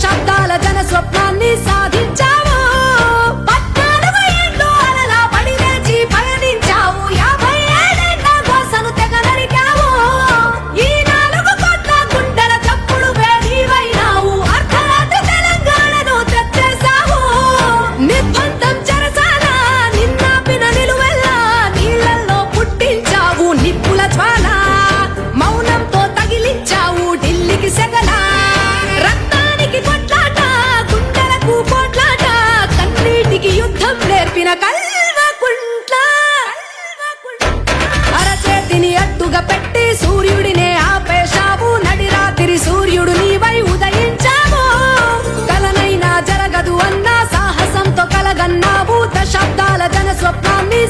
దశాబ్దాల జన స్వప్నాన్ని సాధించావు. 14 ఏళ్ళు అలలా పడి లేచి పయనించావు. 57 ఏళ్ల గోసను తెగ నరికావు. ఈ 4 కోట్ల గుండెల చప్పుడు వేడివైనావు. అర్ధరాత్రి తెలంగాణను తెచ్చేశావు. నిర్బంధం చెరసాల నిన్నాపిన నిలువెల్లా నీళ్లలో పుట్టించావు నిప్పుల జ్వాల. మౌనంతో తగిలించావు ఢిల్లీకి సెగల. రక్తానికి కొట్లాట, గుండెలకు పోట్లాట, కన్నీటికి యుద్ధం నేర్పిన కల్వకుంట్ల. అరచేతిని అడ్డుగా పెట్టి సూర్యుడినే ఆపేశావు. నడిరాత్రి సూర్యుడు నీవై ఉదయించావు. కలనైనా జరగదు అన్న సాహసంతో కలగన్నావు. దశాబ్దాల జన స్వప్నాన్ని